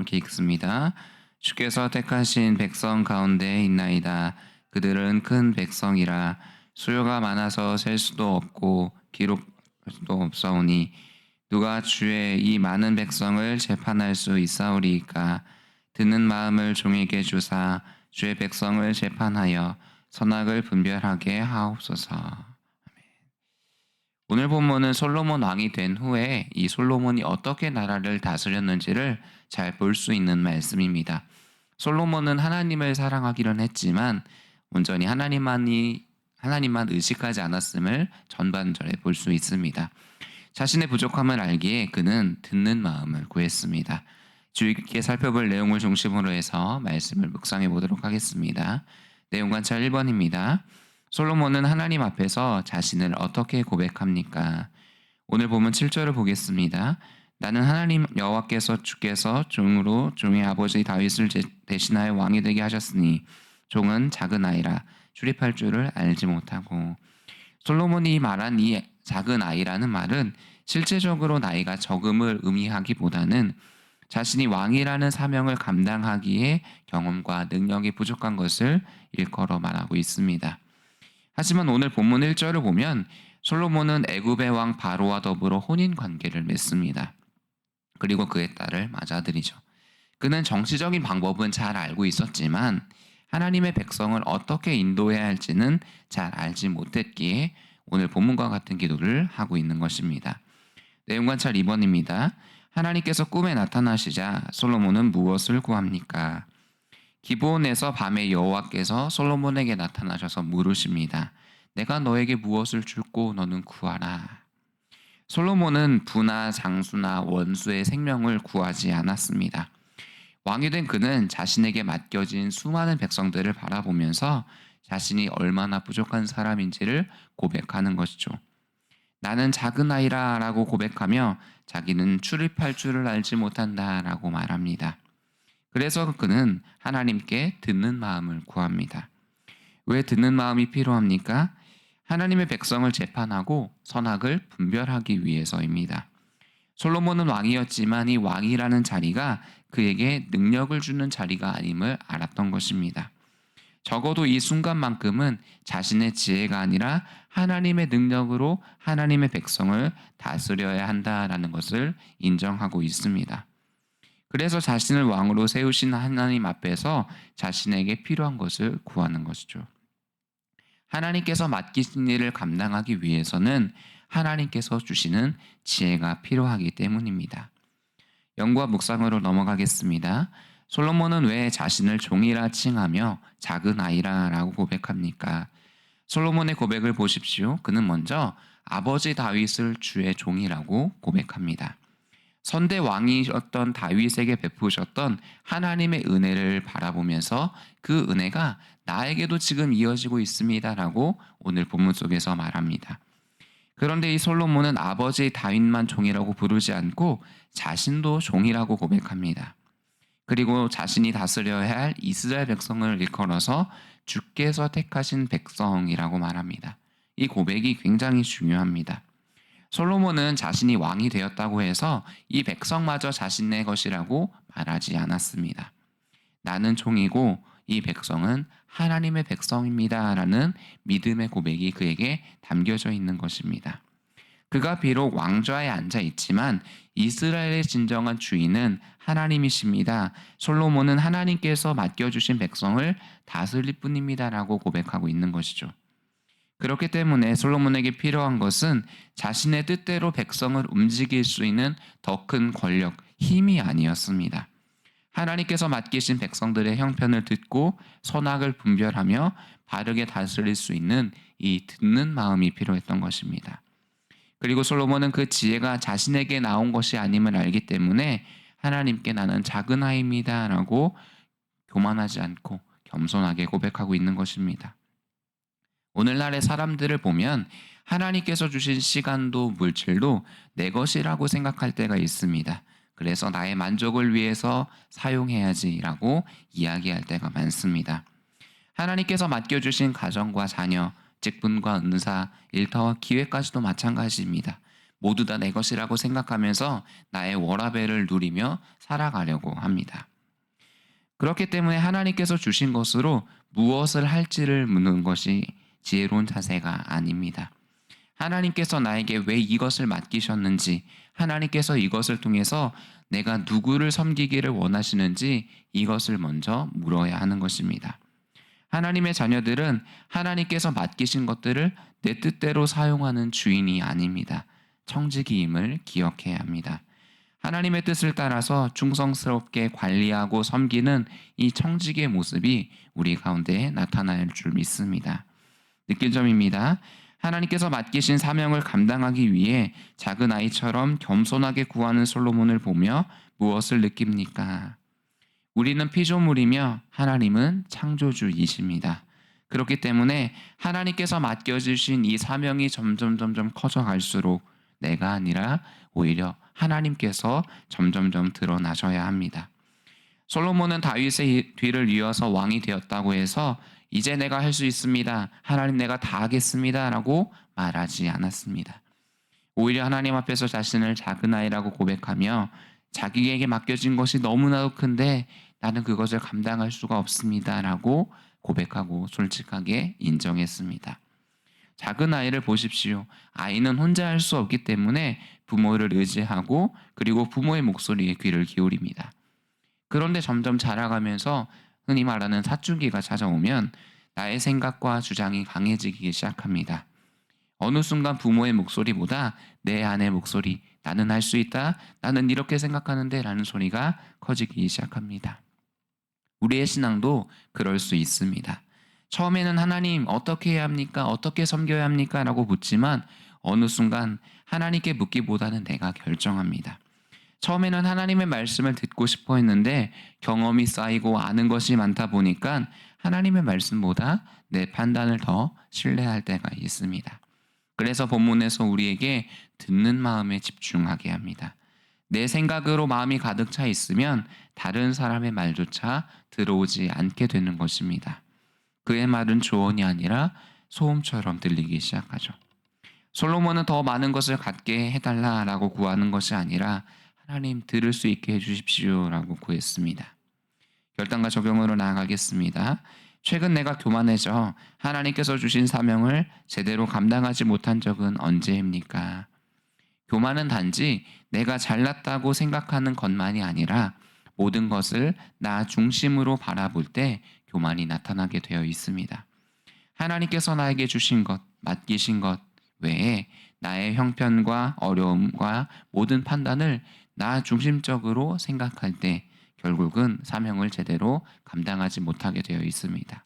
함께 읽습니다. 주께서 택하신 백성 가운데 있나이다. 그들은 큰 백성이라 수요가 많아서 셀 수도 없고 기록할 수도 없사오니 누가 주의 이 많은 백성을 재판할 수 있사오리이까. 듣는 마음을 종에게 주사 주의 백성을 재판하여 선악을 분별하게 하옵소서. 오늘 본문은 솔로몬 왕이 된 후에 이 솔로몬이 어떻게 나라를 다스렸는지를 잘 볼 수 있는 말씀입니다. 솔로몬은 하나님을 사랑하기는 했지만 온전히 하나님만 의식하지 않았음을 전반절에 볼 수 있습니다. 자신의 부족함을 알기에 그는 듣는 마음을 구했습니다. 주의 깊게 살펴볼 내용을 중심으로 해서 말씀을 묵상해 보도록 하겠습니다. 내용 관찰 1번입니다. 솔로몬은 하나님 앞에서 자신을 어떻게 고백합니까? 오늘 보면 7절을 보겠습니다. 나는 하나님 여호와께서 주께서 종으로 종의 아버지 다윗을 대신하여 왕이 되게 하셨으니 종은 작은 아이라 출입할 줄을 알지 못하고. 솔로몬이 말한 이 작은 아이라는 말은 실제적으로 나이가 적음을 의미하기보다는 자신이 왕이라는 사명을 감당하기에 경험과 능력이 부족한 것을 일컬어 말하고 있습니다. 하지만 오늘 본문 1절을 보면 솔로몬은 애굽의 왕 바로와 더불어 혼인 관계를 맺습니다. 그리고 그의 딸을 맞아들이죠. 그는 정치적인 방법은 잘 알고 있었지만 하나님의 백성을 어떻게 인도해야 할지는 잘 알지 못했기에 오늘 본문과 같은 기도를 하고 있는 것입니다. 내용 관찰 2번입니다. 하나님께서 꿈에 나타나시자 솔로몬은 무엇을 구합니까? 기브온에서 밤에 여호와께서 솔로몬에게 나타나셔서 물으십니다. 내가 너에게 무엇을 줄고 너는 구하라. 솔로몬은 부나 장수나 원수의 생명을 구하지 않았습니다. 왕이 된 그는 자신에게 맡겨진 수많은 백성들을 바라보면서 자신이 얼마나 부족한 사람인지를 고백하는 것이죠. 나는 작은 아이라 라고 고백하며 자기는 출입할 줄을 알지 못한다 라고 말합니다. 그래서 그는 하나님께 듣는 마음을 구합니다. 왜 듣는 마음이 필요합니까? 하나님의 백성을 재판하고 선악을 분별하기 위해서입니다. 솔로몬은 왕이었지만 이 왕이라는 자리가 그에게 능력을 주는 자리가 아님을 알았던 것입니다. 적어도 이 순간만큼은 자신의 지혜가 아니라 하나님의 능력으로 하나님의 백성을 다스려야 한다라는 것을 인정하고 있습니다. 그래서 자신을 왕으로 세우신 하나님 앞에서 자신에게 필요한 것을 구하는 것이죠. 하나님께서 맡기신 일을 감당하기 위해서는 하나님께서 주시는 지혜가 필요하기 때문입니다. 영과 묵상으로 넘어가겠습니다. 솔로몬은 왜 자신을 종이라 칭하며 작은 아이라 라고 고백합니까? 솔로몬의 고백을 보십시오. 그는 먼저 아버지 다윗을 주의 종이라고 고백합니다. 선대 왕이었던 다윗에게 베푸셨던 하나님의 은혜를 바라보면서 그 은혜가 나에게도 지금 이어지고 있습니다라고 오늘 본문 속에서 말합니다. 그런데 이 솔로몬은 아버지 다윗만 종이라고 부르지 않고 자신도 종이라고 고백합니다. 그리고 자신이 다스려야 할 이스라엘 백성을 일컬어서 주께서 택하신 백성이라고 말합니다. 이 고백이 굉장히 중요합니다. 솔로몬은 자신이 왕이 되었다고 해서 이 백성마저 자신의 것이라고 말하지 않았습니다. 나는 종이고 이 백성은 하나님의 백성입니다 라는 믿음의 고백이 그에게 담겨져 있는 것입니다. 그가 비록 왕좌에 앉아 있지만 이스라엘의 진정한 주인은 하나님이십니다. 솔로몬은 하나님께서 맡겨주신 백성을 다스릴 뿐입니다 라고 고백하고 있는 것이죠. 그렇기 때문에 솔로몬에게 필요한 것은 자신의 뜻대로 백성을 움직일 수 있는 더 큰 권력, 힘이 아니었습니다. 하나님께서 맡기신 백성들의 형편을 듣고 선악을 분별하며 바르게 다스릴 수 있는 이 듣는 마음이 필요했던 것입니다. 그리고 솔로몬은 그 지혜가 자신에게 나온 것이 아님을 알기 때문에 하나님께 나는 작은 아이입니다 라고 교만하지 않고 겸손하게 고백하고 있는 것입니다. 오늘날의 사람들을 보면 하나님께서 주신 시간도 물질도 내 것이라고 생각할 때가 있습니다. 그래서 나의 만족을 위해서 사용해야지라고 이야기할 때가 많습니다. 하나님께서 맡겨주신 가정과 자녀, 직분과 은사, 일터와 기회까지도 마찬가지입니다. 모두 다 내 것이라고 생각하면서 나의 워라밸을 누리며 살아가려고 합니다. 그렇기 때문에 하나님께서 주신 것으로 무엇을 할지를 묻는 것이 지혜로운 자세가 아닙니다. 하나님께서 나에게 왜 이것을 맡기셨는지, 하나님께서 이것을 통해서 내가 누구를 섬기기를 원하시는지 이것을 먼저 물어야 하는 것입니다. 하나님의 자녀들은 하나님께서 맡기신 것들을 내 뜻대로 사용하는 주인이 아닙니다. 청지기임을 기억해야 합니다. 하나님의 뜻을 따라서 충성스럽게 관리하고 섬기는 이 청지기의 모습이 우리 가운데 나타날 줄 믿습니다. 느낄 점입니다. 하나님께서 맡기신 사명을 감당하기 위해 작은 아이처럼 겸손하게 구하는 솔로몬을 보며 무엇을 느낍니까? 우리는 피조물이며 하나님은 창조주이십니다. 그렇기 때문에 하나님께서 맡겨주신 이 사명이 점점 커져갈수록 내가 아니라 오히려 하나님께서 점점 드러나셔야 합니다. 솔로몬은 다윗의 뒤를 이어서 왕이 되었다고 해서 이제 내가 할 수 있습니다. 하나님 내가 다 하겠습니다. 라고 말하지 않았습니다. 오히려 하나님 앞에서 자신을 작은 아이라고 고백하며 자기에게 맡겨진 것이 너무나도 큰데 나는 그것을 감당할 수가 없습니다. 라고 고백하고 솔직하게 인정했습니다. 작은 아이를 보십시오. 아이는 혼자 할 수 없기 때문에 부모를 의지하고 그리고 부모의 목소리에 귀를 기울입니다. 그런데 점점 자라가면서 흔히 말하는 사춘기가 찾아오면 나의 생각과 주장이 강해지기 시작합니다. 어느 순간 부모의 목소리보다 내 안의 목소리, 나는 할 수 있다, 나는 이렇게 생각하는데 라는 소리가 커지기 시작합니다. 우리의 신앙도 그럴 수 있습니다. 처음에는 하나님 어떻게 해야 합니까? 어떻게 섬겨야 합니까? 라고 묻지만 어느 순간 하나님께 묻기보다는 내가 결정합니다. 처음에는 하나님의 말씀을 듣고 싶어 했는데 경험이 쌓이고 아는 것이 많다 보니까 하나님의 말씀보다 내 판단을 더 신뢰할 때가 있습니다. 그래서 본문에서 우리에게 듣는 마음에 집중하게 합니다. 내 생각으로 마음이 가득 차 있으면 다른 사람의 말조차 들어오지 않게 되는 것입니다. 그의 말은 조언이 아니라 소음처럼 들리기 시작하죠. 솔로몬은 더 많은 것을 갖게 해달라라고 구하는 것이 아니라 하나님 들을 수 있게 해주십시오라고 구했습니다. 결단과 적용으로 나아가겠습니다. 최근 내가 교만해져 하나님께서 주신 사명을 제대로 감당하지 못한 적은 언제입니까? 교만은 단지 내가 잘났다고 생각하는 것만이 아니라 모든 것을 나 중심으로 바라볼 때 교만이 나타나게 되어 있습니다. 하나님께서 나에게 주신 것, 맡기신 것 외에 나의 형편과 어려움과 모든 판단을 나 중심적으로 생각할 때 결국은 사명을 제대로 감당하지 못하게 되어 있습니다.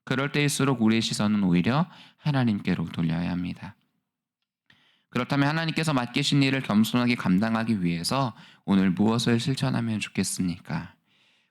그럴 때일수록 우리의 시선은 오히려 하나님께로 돌려야 합니다. 그렇다면 하나님께서 맡기신 일을 겸손하게 감당하기 위해서 오늘 무엇을 실천하면 좋겠습니까?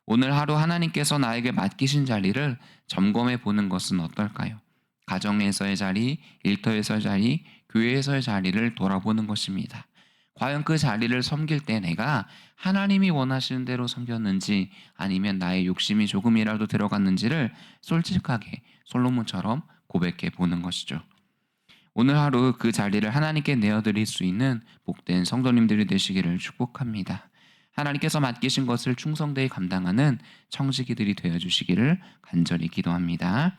오늘 하루 하나님께서 나에게 맡기신 자리를 점검해 보는 것은 어떨까요? 가정에서의 자리, 일터에서의 자리, 교회에서의 자리를 돌아보는 것입니다. 과연 그 자리를 섬길 때 내가 하나님이 원하시는 대로 섬겼는지 아니면 나의 욕심이 조금이라도 들어갔는지를 솔직하게 솔로몬처럼 고백해 보는 것이죠. 오늘 하루 그 자리를 하나님께 내어드릴 수 있는 복된 성도님들이 되시기를 축복합니다. 하나님께서 맡기신 것을 충성되이 감당하는 청지기들이 되어주시기를 간절히 기도합니다.